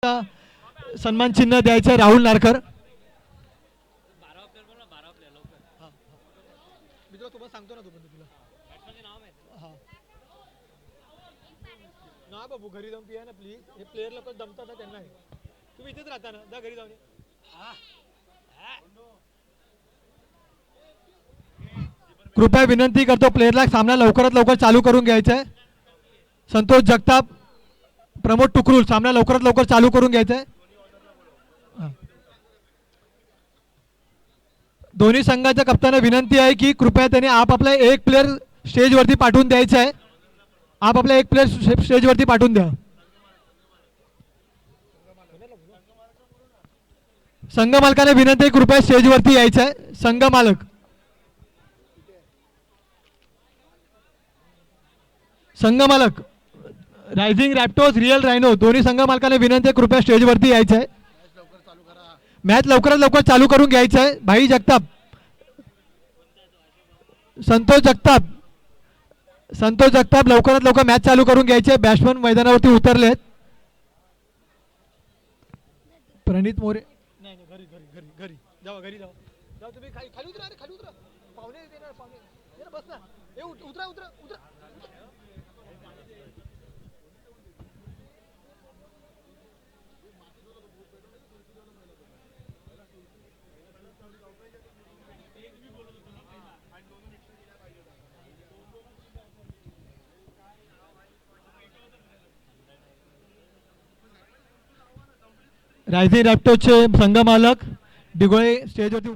सन्मान चिन्ह द्यायचं राहुल नारकर. मी तुला तुम्हाला सांगतो ना, तुला ना बाबू घरी जाऊन पिया ना प्लीज. हे प्लेयर लोक दमतात ना, त्यांना तुम्ही इथेच राहता ना, जा घरी जाऊन. कृपया विनंती करतो प्लेयरला सामना लवकरात लवकर चालू करून घ्यायचा आहे. संतोष जगताप, प्रमोद टुकरूल सामना लवकरात लवकर चालू करून घ्यायचा आहे. दोन्ही संघाच्या कप्ताना विनंती आहे की कृपया त्यांनी आपला एक प्लेयर स्टेजवरती पाठवून द्यायचा आहे. आपला एक प्लेयर स्टेजवरती पाठवून द्या. संघ मालकाने विनंती आहे कृपया स्टेजवरती यायचं आहे. संघ मालक, संघ मालक, रायझिंग रॅप्टोज, रिअल रायनो दोन्ही संघ मालकाने विनंती आहे कृपया स्टेजवरती यायचं आहे. मॅच लवकरात लवकर चालू करून घ्यायचं आहे. भाई जगताप, संतोष जगताप, संतोष जगताप लवकरात लवकर मॅच चालू करून घ्यायचे. बॅट्समन मैदानावरती उतरलेत. प्रणित मोरे, नाही नाही, घरी घरी घरी घरी जावा, घरी जावा. जावा तुम्ही, खाली खाली उतरा. अरे खाली उतरा, पाहुणे येणार, पाहुणे बस ना. ए उतरा उतरा उतरा. रायझिंग रॅप्टोजचे संघ मालक डिगोळे स्टेजवरती.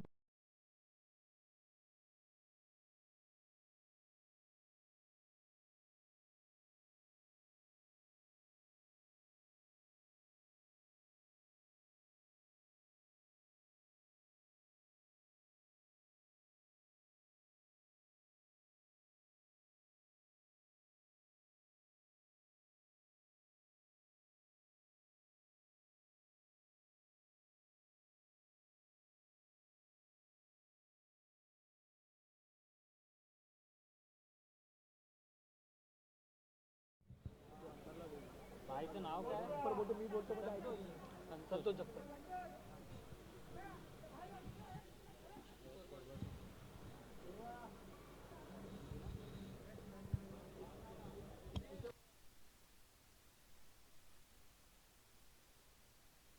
संतोष जगताप.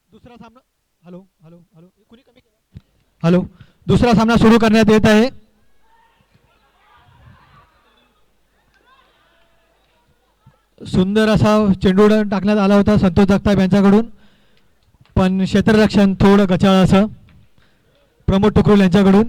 दुसरा सामना, हॅलो हॅलो हॅलो, कुणी कमी केला? हॅलो, दुसरा सामना सुरू करण्यात येत आहे. सुंदर असा चेंडू टाकण्यात आला होता संतोष जगताप यांच्याकडून, पण क्षेत्ररक्षण थोडं गचाळ असं प्रमोद टुकरूल यांच्याकडून.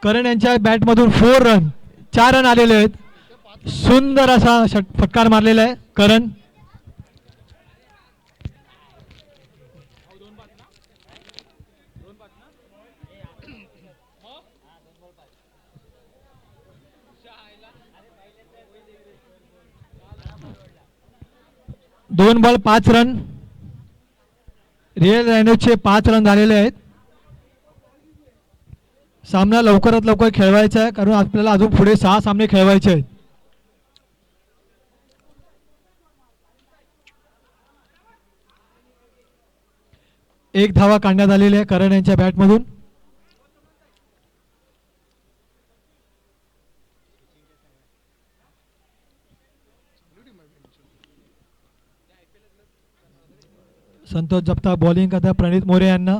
करण यांच्या बॅटमधून 4 रन, 4 रन आलेले आहेत. सुंदर असा फटकार मारलेला आहे करण. दोन बॉल 5 रन. रिअल रायनोचे 5 रन झालेले आहेत. सामना लवकरात लवकर खेळवायचा आहे कारण आपल्याला अजून पुढे 6 सामने खेळवायचे आहेत. एक धावा काढण्यात आलेली आहे करण यांच्या बॅटमधून. संतोष जगताप बॉलिंग करता प्रणित मोरे यांना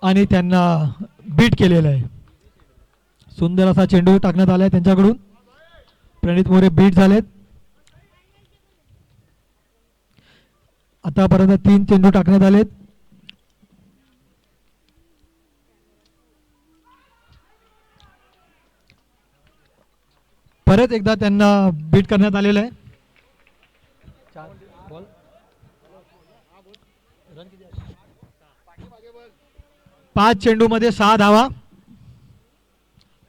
आणि त्यांना बीट केलेलं आहे. सुंदर असा चेंडू टाकण्यात आला आहे त्यांच्याकडून. प्रणित मोरे बीट झालेत. आतापर्यंत 3 चेंडू टाकण्यात आलेत. परत एकदा त्यांना बीट करण्यात आलेलं आहे. 5 चेंडूमध्ये 6 धावा.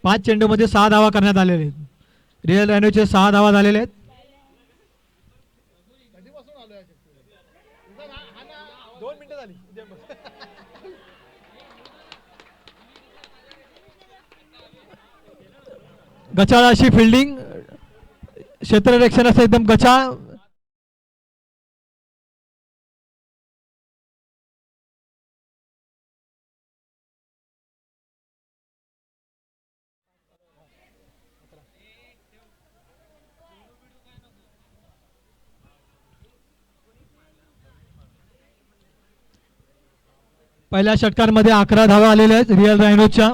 5 चेंडूमध्ये 6 धावा करण्यात आलेले आहेत. रिअल रायनोचे 6 धावा झालेले आहेत. गचाळ अशी फिल्डिंग, क्षेत्ररक्षण असं एकदम गचाळ. पहिल्या षटकांमध्ये 11 धावा आलेल्या आहेत रिअल रायनोच्या.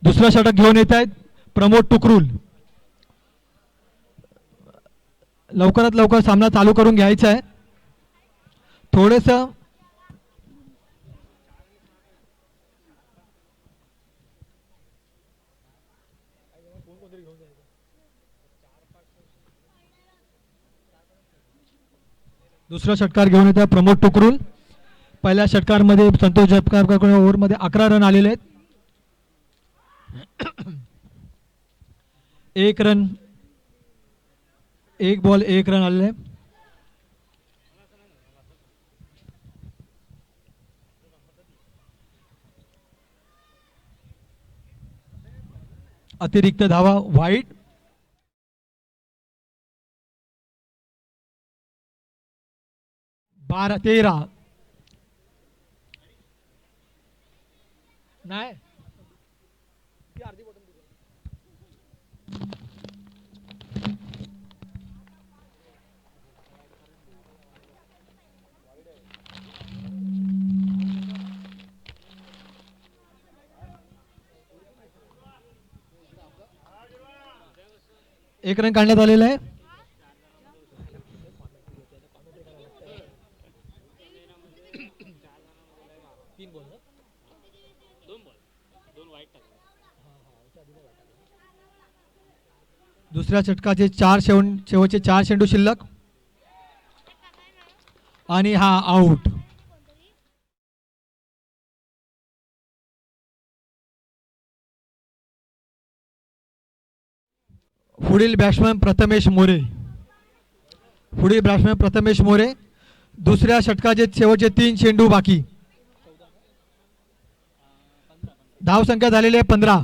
दुसरं षटक घेऊन येत आहेत प्रमोद टुकरुल. लवकरात लवकर सामना चालू करून घ्यायचा आहे. थोडेस दुसरा षटकार घेऊन येत आहे प्रमोद टुकरुल. पहिल्या षटकामध्ये संतोष जपकारकडून ओव्हरमध्ये 11 रन आलेले आहेत. 1 रन, 1 बॉल 1 रन आलेले. अतिरिक्त धावा वाईट. 12-13 नाही. एक रन काढण्यात आलेला आहे. दुसऱ्या षटकाचे शेवटचे 4 चेंडू शिल्लक आणि हा आउट. पुढील बॅट्समॅन प्रथमेश मोरे. दुसऱ्या षटकाचे शेवटचे 3 चेंडू बाकी. धाव संख्या झालेली आहे 15.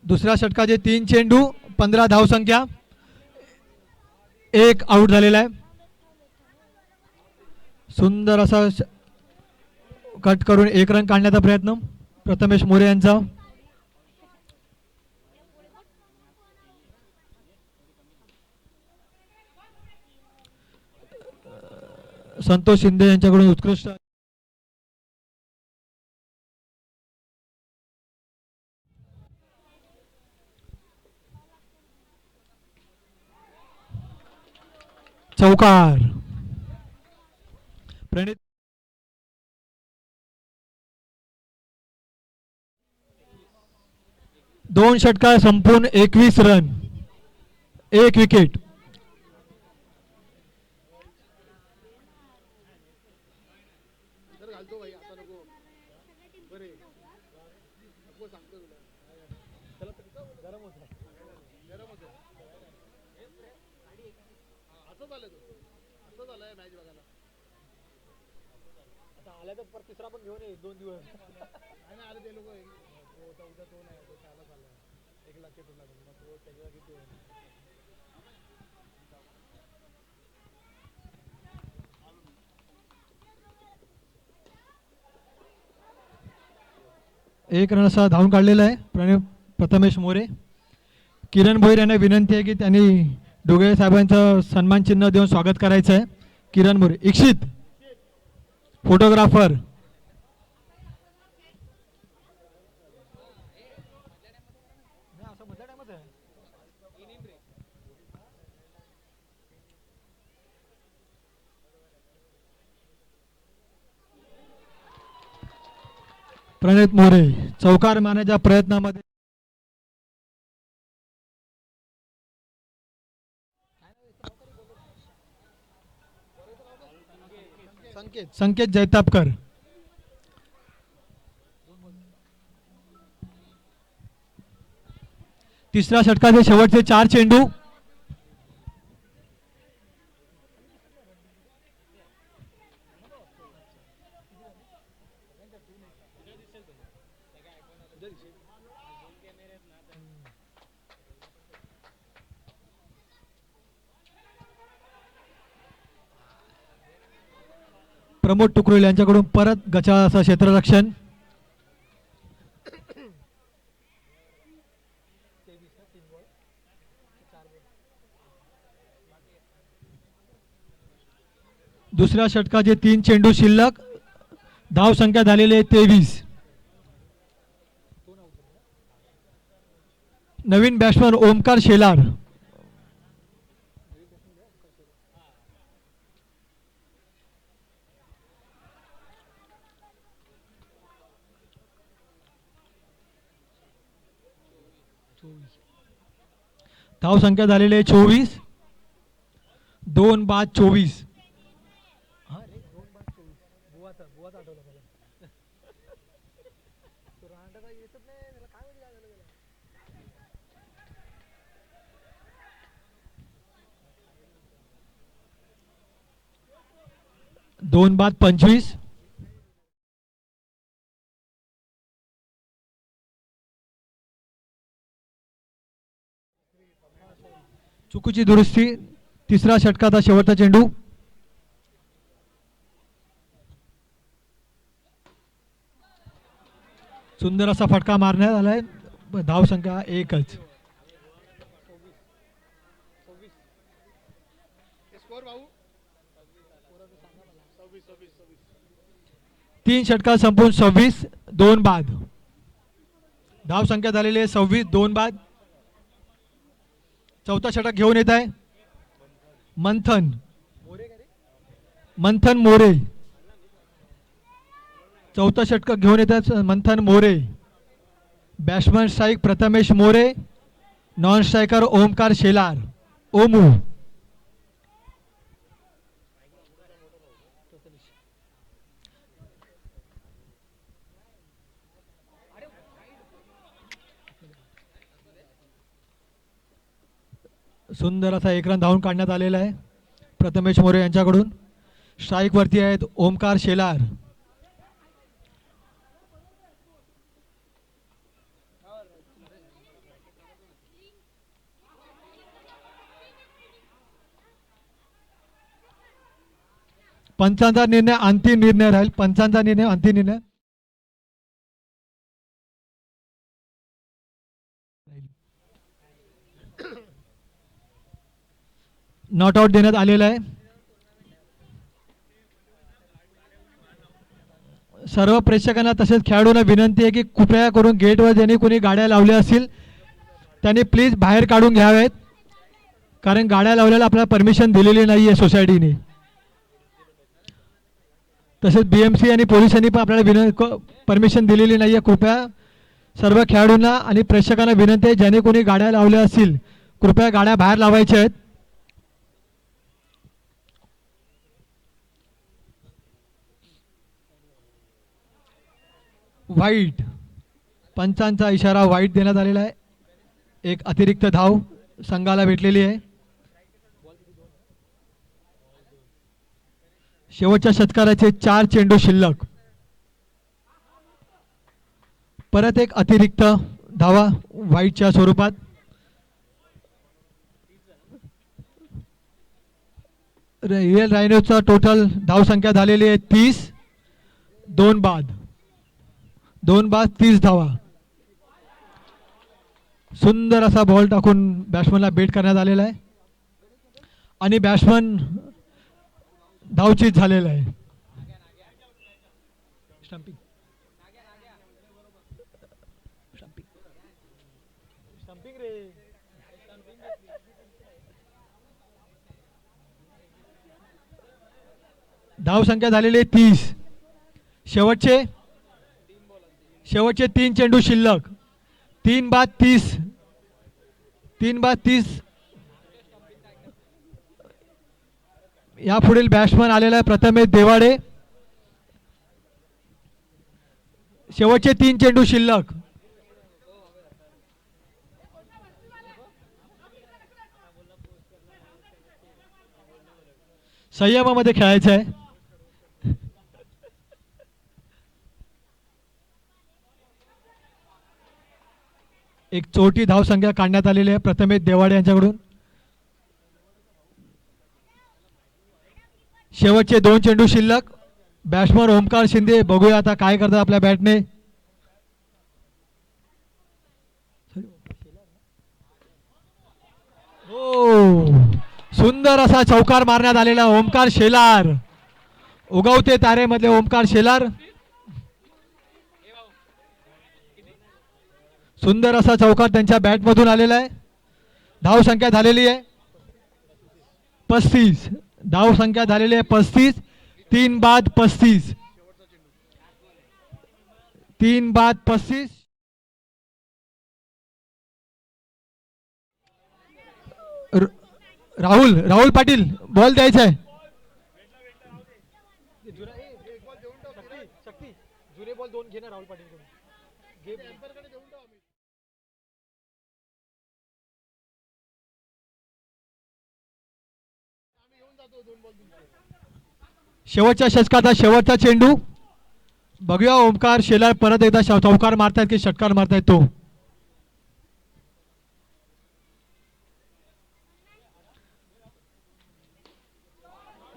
दुसऱ्या षटकाचे 3 चेंडू 15 धाव संख्या. 1 आउट झालेला आहे. सुंदर असा कट करून 1 रन काढण्याचा प्रयत्न प्रथमेश मोरे यांचा. संतोष शिंदे यांच्याकडून उत्कृष्ट चौकार. प्रणित 2 षटकार संपून 21 रन, 1 विकेट. तिसरा पण घेऊन ये 2 दिवस. आले ते लोक उद्या तो नाही तो त्याला चालला 1 लाख टोला तो त्याच्या किती. एक रन असा धावून काढलेला आहे प्रथमेश मोरे. किरण भोईर यांना विनंती आहे की त्यांनी डोगळे साहेबांचं सन्मान चिन्ह देऊन स्वागत करायचं आहे. किरण भोईर. इक्षित फोटोग्राफर. प्रणित मोरे चौकार मारण्याच्या प्रयत्नामध्ये संकेत जैतापकर तिसऱ्या षटकाचे शेवटचे 4 चेंडू. प्रमोद टुकरुल यांच्याकडून परत गचाचं क्षेत्ररक्षण. दुसऱ्या षटकाचे 3 चेंडू शिल्लक. धाव संख्या झालेली आहे 23. नवीन बॅट्समन ओमकार शेलार. धाव संख्या झालेली आहे 24. 2 बाद 24. दोन बाद 25. चुकीची दुरुस्ती. तिसरा षटकाचा शेवटचा चेंडू. सुंदर असा फटका मारण्यात आलाय. धाव संख्या 1च. 3 षटकात संपून 26. 2 बाद. धाव संख्या झालेली आहे 26. 2 बाद. चौथा षटक घेऊन येत आहे मंथन मोरे. चौथा षटक घेऊन येत आहेत Manthan More. Batsman strike Prathamesh More. Non striker Omkar Shelar. Omu. सुंदर असा 1 रन धावून काढण्यात आलेला आहे प्रथमेश मोरे यांच्याकडून. स्ट्राईक वरती आहेत ओमकार शेलार. पंचांचा निर्णय अंतिम निर्णय राहील. पंचांचा निर्णय अंतिम निर्णय. नॉट आउट देण्यात आलेला आहे. सर्व प्रेक्षकांना तसेच खेळाडूंना विनंती आहे की कृपया करून गेटवर ज्यांनी कोणी गाड्या लावल्या असतील त्यांनी प्लीज बाहेर काढून घ्यावेत, कारण गाड्या लावल्याला आपल्याला परमिशन दिलेली नाही आहे सोसायटीने. तसेच BMC आणि पोलिसांनी पण आपल्याला परमिशन दिलेली नाही आहे. कृपया सर्व खेळाडूंना आणि प्रेक्षकांना विनंती आहे ज्यांनी कोणी गाड्या लावल्या असतील कृपया गाड्या बाहेर लावायच्या आहेत. वाईट. पंचांचा इशारा वाईट देण्यात आलेला आहे. एक अतिरिक्त धाव संघाला भेटलेली आहे. शेवटच्या षटकाराचे 4 चेंडू शिल्लक. परत एक अतिरिक्त धावा वाईटच्या स्वरूपात. रिअल रायनोचा टोटल धाव संख्या झालेली आहे 30. 2 बाद. 30 धावा. सुंदर असा बॉल टाकून बॅट्समनला बेट करण्यात आलेला आहे आणि बॅट्समन धावचीत झालेला आहे. स्टंपिंग. धाव संख्या झालेली आहे 30. शेवटचे 3 चेंडू शिल्लक. 3 बाद 30. यापुढील बॅट्समन आलेला आहे प्रथमेश देवाडे. शेवटचे 3 चेंडू शिल्लक. संयमामध्ये खेळायचं आहे. एक चोटी धावसंख्या काढण्यात आलेली आहे प्रथमेश देवाडे यांच्याकडून. शेवटचे 2 चेंडू शिल्लक. बॅट्समन ओमकार शिंदे बघूया आता काय करतात आपल्या बॅटने. हो, सुंदर असा चौकार मारण्यात आलेला ओमकार शेलार. उगवते तारेमधले ओमकार शेलार. सुंदर असा चौकार त्यांच्या बॅटमधून आलेला आहे. धावसंख्या झालेली आहे 35. धावसंख्या झालेली आहे 35. 3 बाद 35. 3 बाद 35. राहुल राहुल पाटील बॉल द्यायचा आहे. जुने बॉल 2 घेणार राहुल पाटील. शेवटच्या षटकाचा शेवटचा चेंडू. बघूया ओमकार शेलार परत एकदा चौकार मारतायत की षटकार मारतायत तो.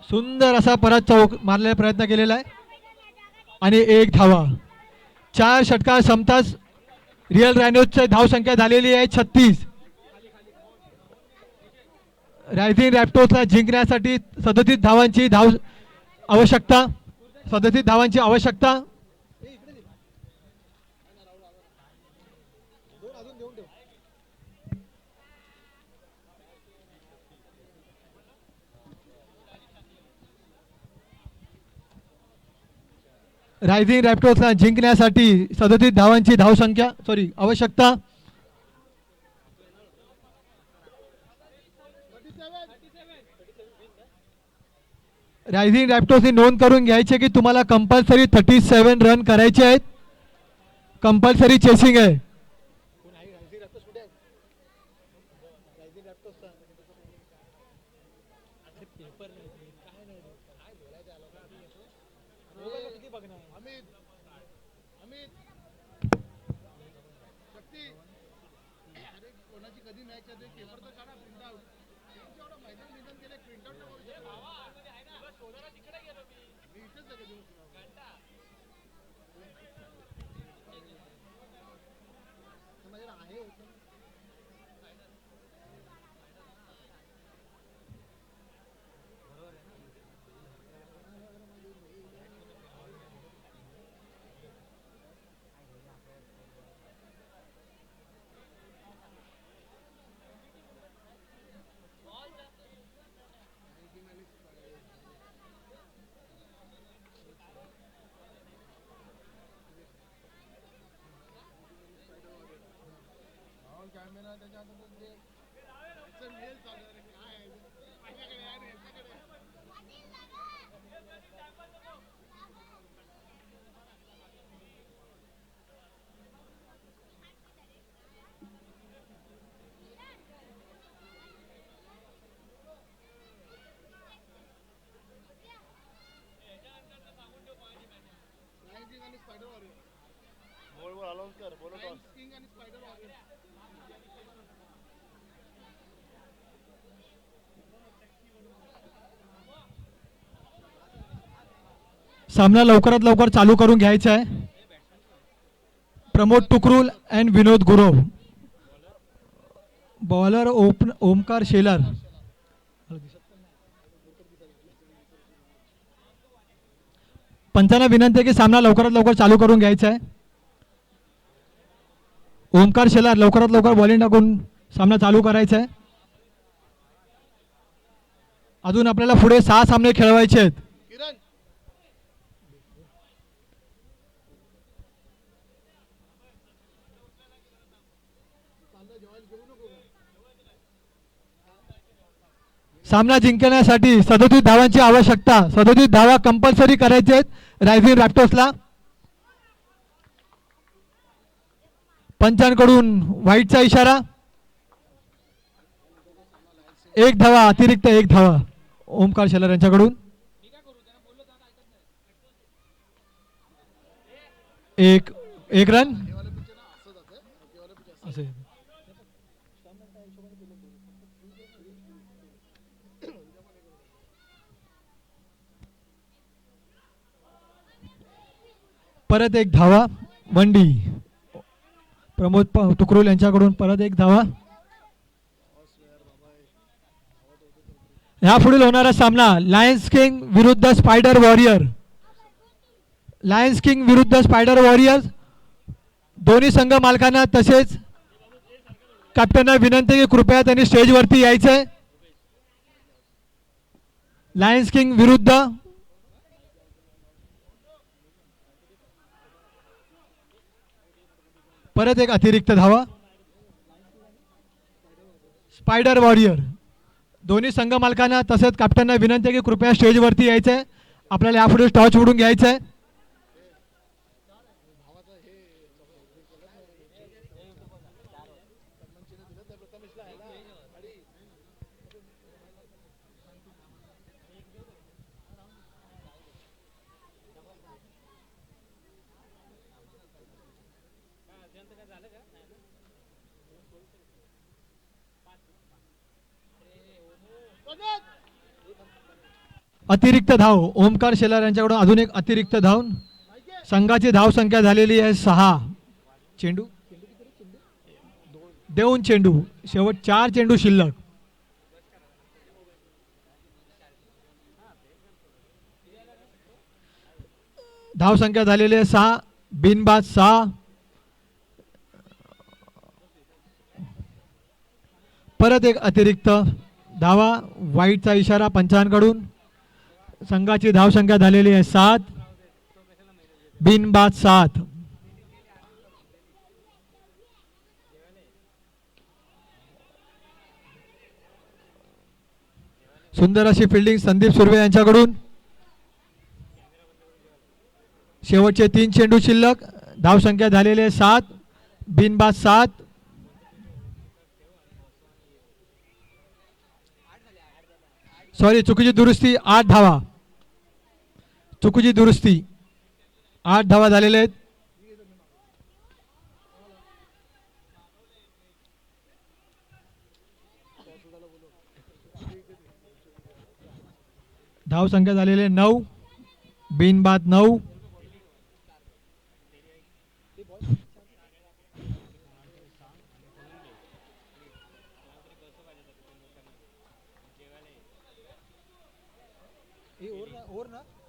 सुंदर असा परत चौक मारण्याचा प्रयत्न केलेला आहे आणि 1 धावा. 4 षटकार संपताच रिअल रॅनोजची धावसंख्या झालेली आहे 36. रायझिंग रॅप्टर्सला जिंकण्यासाठी 37 धावांची आवश्यकता. 37 धावांची आवश्यकता. रायझिंग रॅप्टर्सला जिंकण्यासाठी 37 धावांची आवश्यकता. रायझिंग रॅप्टर्सनी नोंद करून घ्यायचे की तुम्हाला कंपल्सरी 37 रन करायचे आहेत. कंपल्सरी चेसिंग आहे. सामना लवकरात लवकर चालू करून घ्यायचा आहे. प्रमोद टुकरुल अँड विनोद गुरव. बॉलर ओमकार शेलार. पंचांना विनंती आहे की सामना लवकरात लवकर चालू करून घ्यायचा आहे. ओमकार शेलार लवकरात लवकर बॉलिंग टाकून सामना चालू करायचा आहे. अजून आपल्याला पुढे 6 सामने खेळवायचे आहेत. सामना जिंकण्यासाठी 37 धावांची आवश्यकता. 37 धावा कंपल्सरी करायचे आहेत रायझिंग रॅप्टर्सला. पंचांकडून व्हाईटचा इशारा. 1 धावा अतिरिक्त 1 धावा. ओमकार शेलार यांच्याकडून. एक एक रन असे. परत एक धावा वंडी प्रमोद तुकरोल यांच्याकडून. परत एक धावा. ह्या पुढील होणारा सामना लायन्स किंग विरुद्ध स्पायडर वॉरियर. लायन्स किंग विरुद्ध स्पायडर वॉरियर. दोन्ही संघ मालकांना तसेच कॅप्टनना विनंती की कृपया त्यांनी स्टेजवरती यायचंय. लायन्स किंग विरुद्ध परत एक अतिरिक्त धावा स्पायडर वॉरियर. दोन्ही संघ मालकांना तसेच कॅप्टनना विनंती की कृपया स्टेजवरती यायचंय. आपल्याला यापुढे टॉच उडून घ्यायचंय. अतिरिक्त धाव ओमकार शेलार यांच्याकडून अजून एक अतिरिक्त धाव. संघाची धाव संख्या झालेली आहे 6. चेंडू देऊन चेंडू शेवट 4 चेंडू शिल्लक. धाव संख्या झालेली आहे 6. बिनबाद 6. परत एक अतिरिक्त धावा. वाईटचा इशारा पंचांकडून. संघाची धाव संख्या झालेली आहे 7. बिनबाद 7. सुंदर अशी फिल्डिंग संदीप सुर्वे यांच्याकडून. शेवटचे 3 चेंडू शिल्लक. धाव संख्या झालेली आहे 7. बिनबाद 7. सॉरी चुकीची दुरुस्ती. 8 धावा. चुकीची दुरुस्ती. 8 धावा झालेल्या आहेत. धाव संख्या झालेले 9. बिनबाद 9.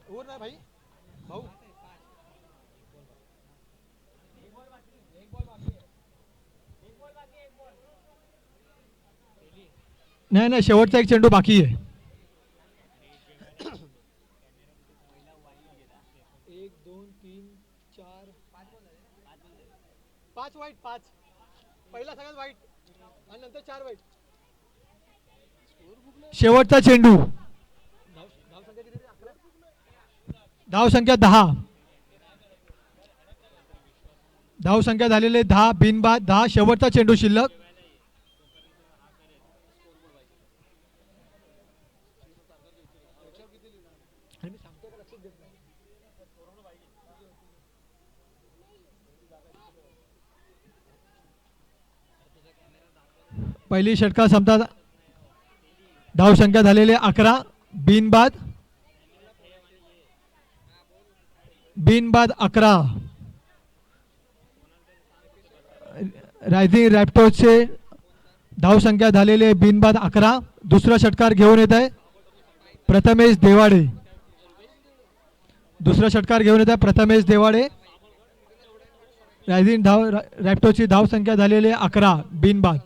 ओवर ना भाई भाऊ. नाही नाही शेवटचा एक चेंडू बाकी आहे. 1 2 3 4 5 वाईट. 5 पहिला सगळ्यात वाईट आणि नंतर 4 वाईट. शेवटचा चेंडू. धाव संख्या 10. धाव संख्या झालेले 10. बिनबाद 10. शेवटचा चेंडू शिल्लक. पहिली षटकार संपता. धाव संख्या झालेले 11. बिनबाद 11. रायझिंग रॅप्टर्सचे धाव संख्या झालेले बिनबाद 11. दुसरा षटकार घेऊन येत आहे प्रथमेश देवाडे. दुसरा षटकार घेऊन येत आहे प्रथमेश देवाडे. रायझिंग रॅप्टर्सची धाव संख्या झालेली 11. बिनबाद.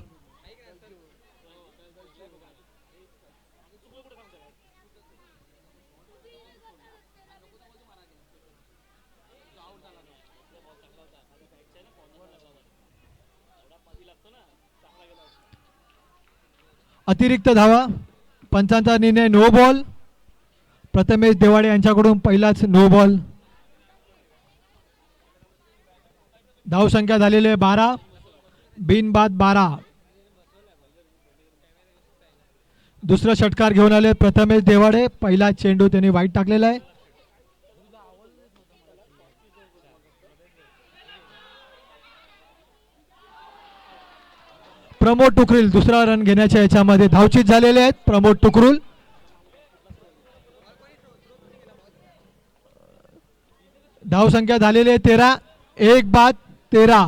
अतिरिक्त धावा. पंचांचा निर्णय नो बॉल. प्रथमेश देवाडे यांच्याकडून पहिलाच नो बॉल. धाव संख्या झालेले 12. बिनबाद 12. दुसरा षटकार घेऊन आले प्रथमेश देवाडे. पहिला चेंडू त्यांनी वाईट टाकलेला आहे. प्रमोद टुकरुल दुसरा रन घेण्याच्या याच्यामध्ये धावचित झालेले आहेत. प्रमोद टुकरुल धाव संख्या झालेली आहे 13. एक बाद 13.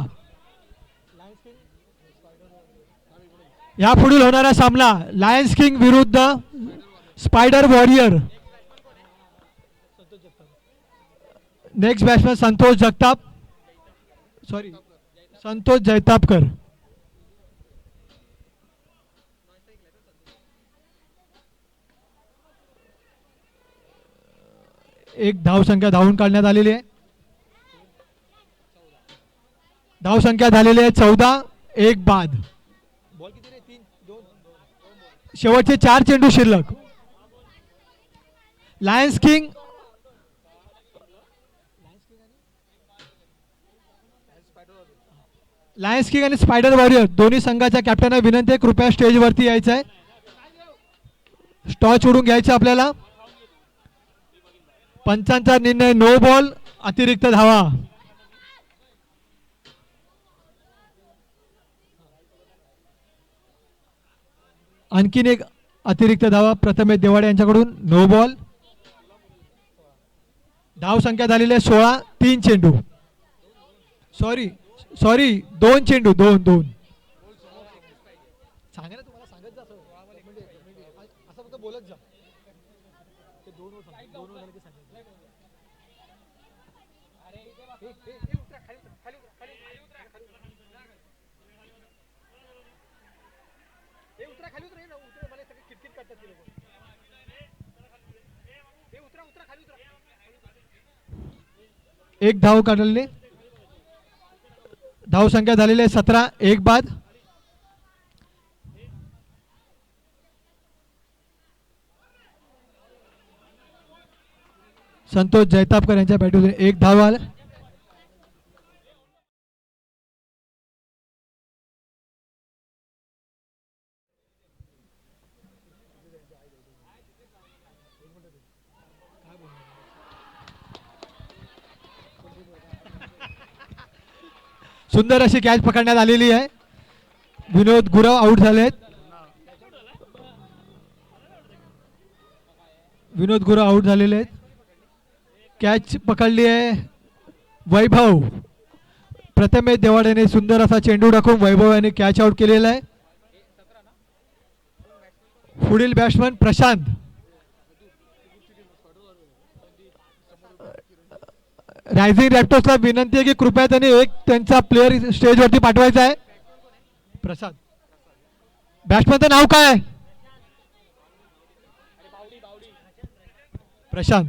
या पुढील होणारा सामना लायन्स किंग विरुद्ध spider warrior. Next batsman Santosh Jaitapkar. एक धाव संख्या धावून काढण्यात आलेली आहे. धाव संख्या झालेली आहे 14. एक बाद. शेवटचे 4 चेंडू शिल्लक. लायन्स किंग आणि स्पायडर वॉरियर दोन्ही संघाच्या कॅप्टनना विनंती आहे कृपया स्टेजवरती यायचं आहे. टॉस उडून घ्यायचं आपल्याला. पंचांचा निर्णय नो बॉल अतिरिक्त धावा. आणखीन एक अतिरिक्त धावा प्रथमेश देवाडे यांच्याकडून नो बॉल. धाव संख्या झालेली आहे 16. 3 चेंडू सॉरी 2 चेंडू 2 सांगा ना तुम्हाला सांगत जा असं फक्त बोलत जा. एक धाव काढलेले. धाव संख्या झालेली आहे 17. एक बाद. संतोष जैतापकर यांच्या बॅटमधून एक धाव आला. सुंदर अशी कॅच पकडण्यात आलेली आहे. विनोद गुरव आउट झालेत. विनोद गुरव आउट झालेले आहेत. कॅच पकडली आहे वैभव. प्रथमेश देवाडेने सुंदर असा चेंडू टाकून वैभव याने कॅच आउट केलेला आहे. पुढील बॅट्समन प्रशांत. रायझिंग रॅप्टर्सला विनंती आहे की कृपया त्यांनी एक त्यांचा प्लेअर स्टेजवरती पाठवायचा आहे. प्रशांत. बॅट्समनचं नाव काय? प्रशांत.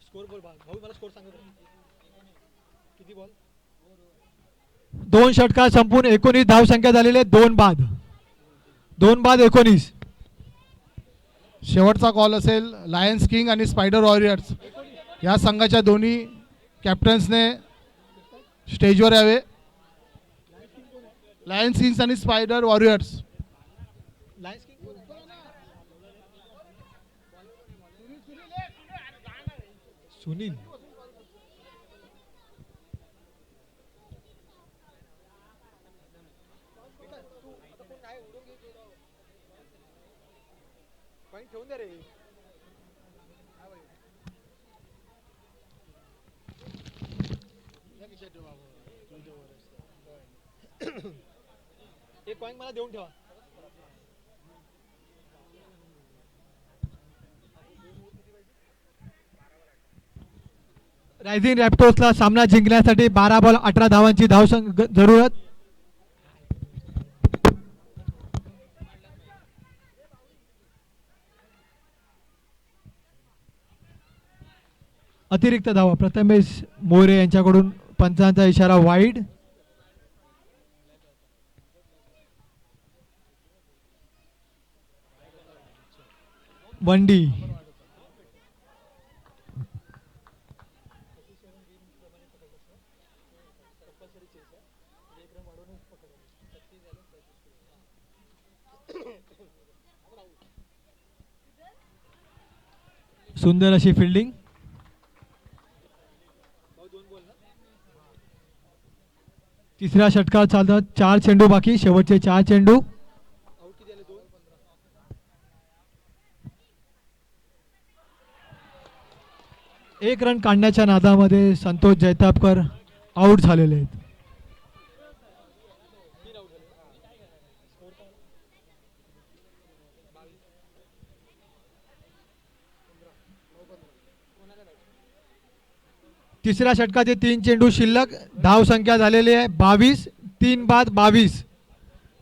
स्कोर बोल भाऊ मला स्कोर सांगा किती बॉल. 2 षटकार संपून 19 धाव संख्या झालेली आहे. 2 बाद 19. शेवटचा कॉल असेल लायन्स किंग आणि स्पायडर वॉरियर्स या संघाच्या दोन्ही कॅप्टन्सने स्टेजवर यावे. लायन्स किंग्स आणि स्पायडर वॉरियर्स. सुनील. ठेवून द्या रे. एक कॉइन मला देऊन ठेवा. रायझिंग रॅप्टर्सला सामना जिंकण्यासाठी 12 बॉल 18 धावांची जरूरत. अतिरिक्त धावा प्रथमेश मोरे यांच्याकडून. पंचांचा इशारा वाईड. वंडी. सुंदर अशी फिल्डिंग. तिसऱ्या षटकात चालतात 4 चेंडू बाकी, शेवटचे 4 चेंडू. एक रन काढण्याच्या नादामध्ये संतोष जैतापकर आउट झालेले आहेत. तिसऱ्या षटकाचे 3 चेंडू शिल्लक. धाव संख्या झालेली आहे 22. 3 बाद 22.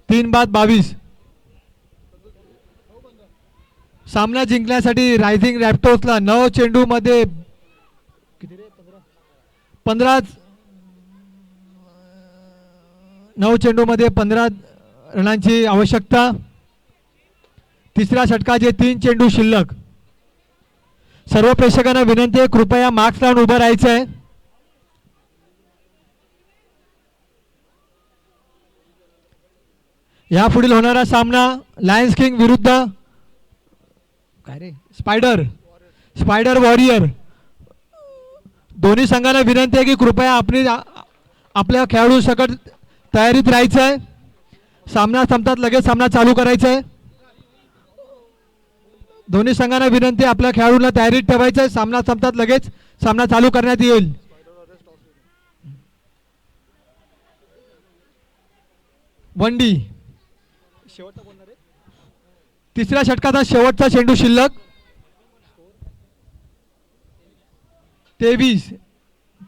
3 बाद 22. सामना जिंकण्यासाठी रायझिंग रॅप्टर्सला 9 चेंडू मध्ये 15 9 चेंडू मध्ये 15 रनांची आवश्यकता. तिसऱ्या षटकाचे 3 चेंडू शिल्लक. सर्व प्रेक्षकांना विनंती आहे, कृपया मार्क्स लावून उभं राहायचं आहे. यापुढील होणारा सामना लायन्स किंग विरुद्ध काय रे स्पायडर वॉरियर. दोन्ही संघांना विनंती आहे की कृपया आपल्या खेळाडू सकट तयारीत राहायचं आहे. सामना संपतात लगेच सामना चालू करायचा आहे. दोन्ही संघांना विनंती आपल्या खेळाडूंना तयारीत ठेवायचं आहे. सामना संपतात लगेच सामना चालू करण्यात येईल. वनडी तिसऱ्या षटकाचा शेवटचा चेंडू शिल्लक. 23.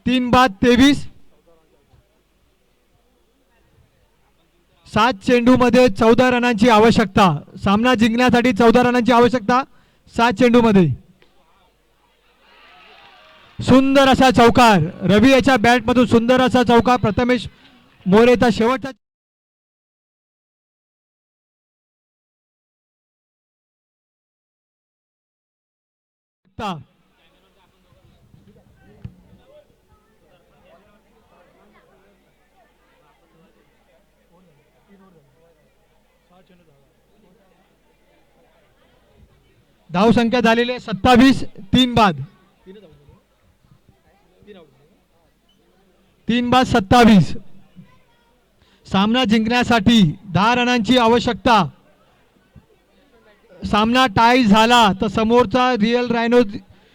3 बाद 23. 7 चेंडू मध्ये 14 रनांची आवश्यकता. सामना जिंकण्यासाठी 14 रनांची आवश्यकता 7 चेंडू मध्ये. सुंदर असा चौकार रवी याच्या बॅट मधून. सुंदर असा चौकार प्रथमेश मोरेचा शेवटचा. धाव संख्या झालेली आहे 27. 3 बाद 3 बाद 27. सामना जिंकण्यासाठी 10 रनांची आवश्यकता. सामना टाय झाला तर समोरचा रिअल रायनो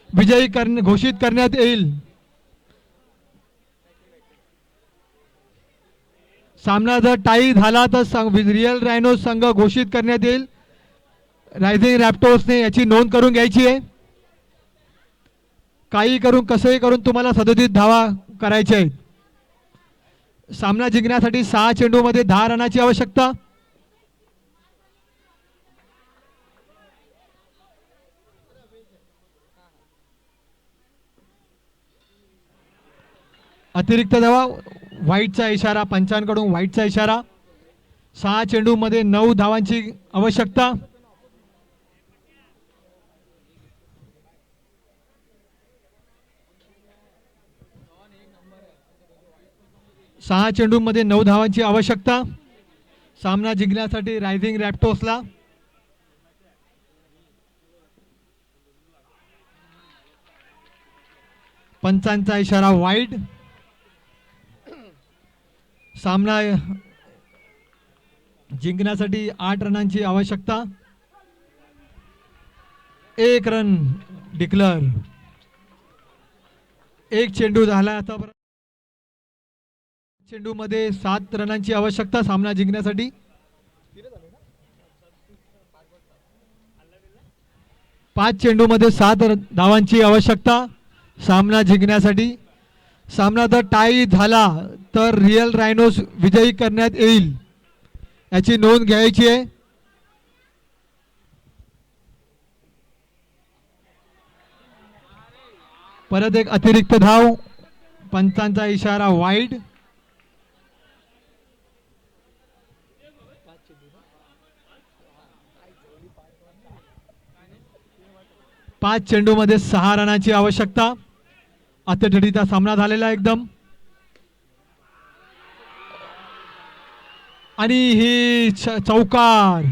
विजयी घोषित करण्यात येईल. सामना जर टाई झाला तर रिअल रायनो संघ घोषित करण्यात येईल. रायझिंग रॅप्टर्सने याची नोंद करून घ्यायची आहे. काही करून कसंही करून तुम्हाला 37 धावा करायच्या आहेत. सामना जिंकण्यासाठी 6 चेंडू मध्ये 10 रनाची आवश्यकता. अतिरिक्त धावा. व्हाईटचा इशारा पंचांकडून. व्हाईटचा इशारा. 6 चेंडू मध्ये 9 धावांची आवश्यकता. सहा चेंडूमध्ये 9 धावांची आवश्यकता. सामना जिंकण्यासाठी रायझिंग रॅप्टर्सला पंचांचा इशारा वाईड. सामना जिंकण्यासाठी 8 रनांची आवश्यकता. 1 रन डिक्लेअर. 1 चेंडू झाला. आता चेंडू मध्ये 7 रनांची आवश्यकता सामना जिंकण्यासाठी. 5 चेंडू मध्ये 7 धावांची आवश्यकता सामना जिंकण्यासाठी. सामना जर टाई झाला तर रिअल रायनोस विजयी करण्यात येईल. याची नोंद घ्यायची आहे. परत एक अतिरिक्त धाव. पंचांचा इशारा वाईड. 5 चेंडू मध्ये 6 रनाची आवश्यकता. अतिथडीचा सामना झालेला एकदम. आणि ही चौकार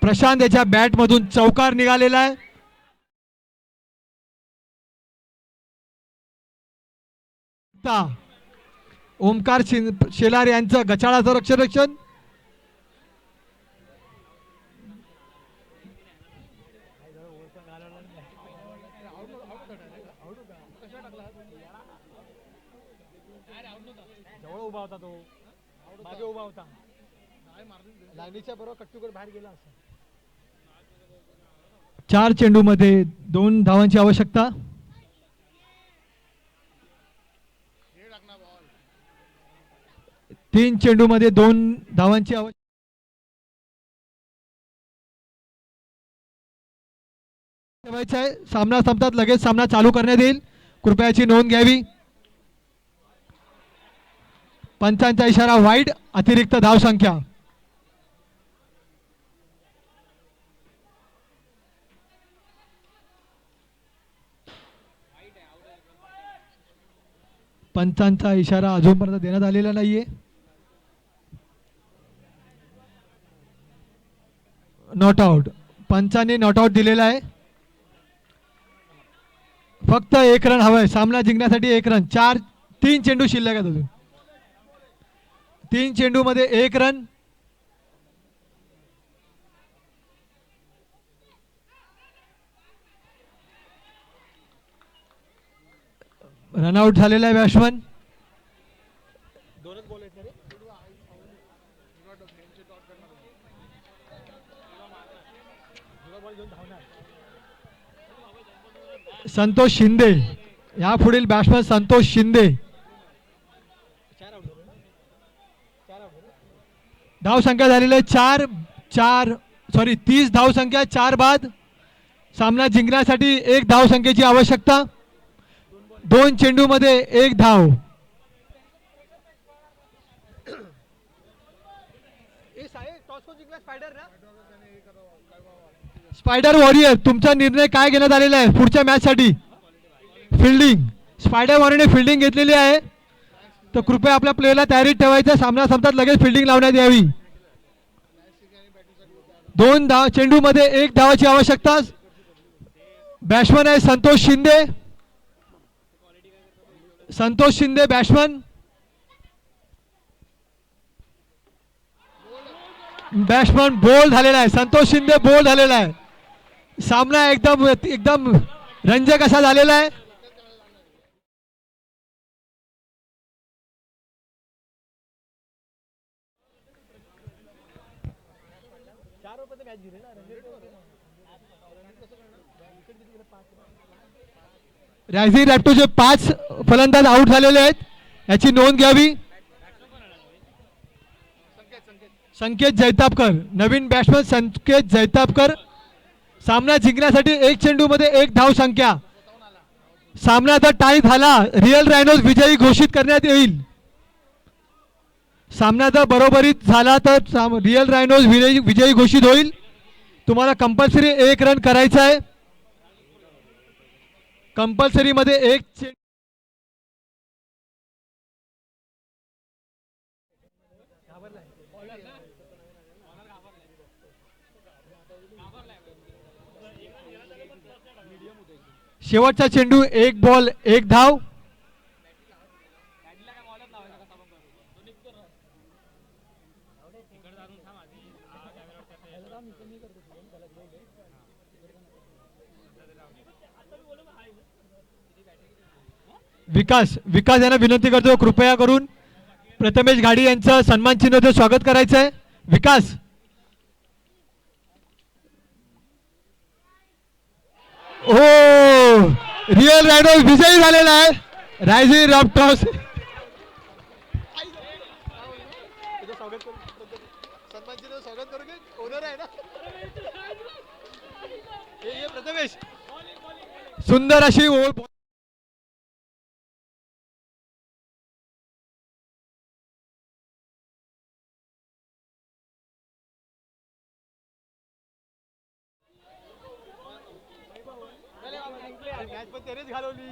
प्रशांत याच्या बॅट मधून चौकार निघालेला आहे. आवश्यकता. ओमकार शेलार यांचं गचाळाचं रक्षण. जवळ उभा होता तो, मागे उभा होता, लाईनीच्या बरोबर कट्टूकडे बाहेर गेला असं. 4 चेंडूमध्ये 2 धावांची आवश्यकता. तीन चेंडूमध्ये 2 धावांची आवश्यकता. ठेवायचं आहे. सामना संपतात लगेच सामना चालू करण्यात येईल. कृपया याची नोंद घ्यावी. पंचांचा इशारा वाईड. अतिरिक्त धावसंख्या. पंचांचा इशारा अजूनपर्यंत देण्यात आलेला नाहीये. Not out. पंचांनी नॉट आउट दिलेला आहे. फक्त 1 रन हवंय सामना जिंकण्यासाठी. 1 रन. 3 चेंडू शिल्लक आहेत अजून. 3 चेंडूमध्ये 1 रन. रनआउट झालेला आहे बॅट्समन. दोनच बॉल आहेत ना रे. संतोष शिंदे. या पुढील बॅट्समन संतोष शिंदे. धावसंख्या झालेली आहे 30 धावसंख्या. 4 बाद. सामना जिंकण्यासाठी 1 धावसंख्येची आवश्यकता. 2 चेंडूमध्ये 1 धाव. स्पायडर वॉरियर तुमचा निर्णय काय घेण्यात आलेला आहे पुढच्या मॅच साठी? फिल्डिंग. स्पायडर वॉरियरने फिल्डिंग घेतलेली आहे तर कृपया आपल्या प्लेयरला तयारीत ठेवायचं. सामना संपतात लगेच फिल्डिंग लावण्यात यावी. 2 चेंडूमध्ये 1 धावाची आवश्यकता. बॅट्समन आहे Santosh Shinde. Santosh Shinde batsman. Batsman bowled झालेला आहे. संतोष शिंदे बोल्ड झालेला आहे. सामना एकदम रंजक असा झालेला आहे. रायझिंग रॅप्टरचे 5 फलंदाज आउट झालेले आहेत. याची नोंद घ्यावी. संकेत जैतापकर. नवीन बॅट्समन संकेत जैतापकर. सामना जिंकण्यासाठी 1 चेंडूमध्ये 1 धावसंख्या. सामना जर टाय झाला रिअल रायनोज विजयी घोषित करण्यात येईल. सामना जर बरोबरीत झाला तर रिअल रायनोज विजयी घोषित होईल. तुम्हाला कंपल्सरी 1 रन करायचा आहे. कंपल्सरी मध्ये 1 चेंडू. शेवटचा चेंडू 1 बॉल 1 धाव. विकास यांना विनंती करतो कृपया करून प्रथमेश घाडी यांचं सन्मान चिन्हाचं स्वागत करायचं आहे. विकास. ओ रिअल रायनोज विजयी झालेला आहे. Rising raptors. सुंदर अशी ओळ. मॅच पण त्यानेच घालवली.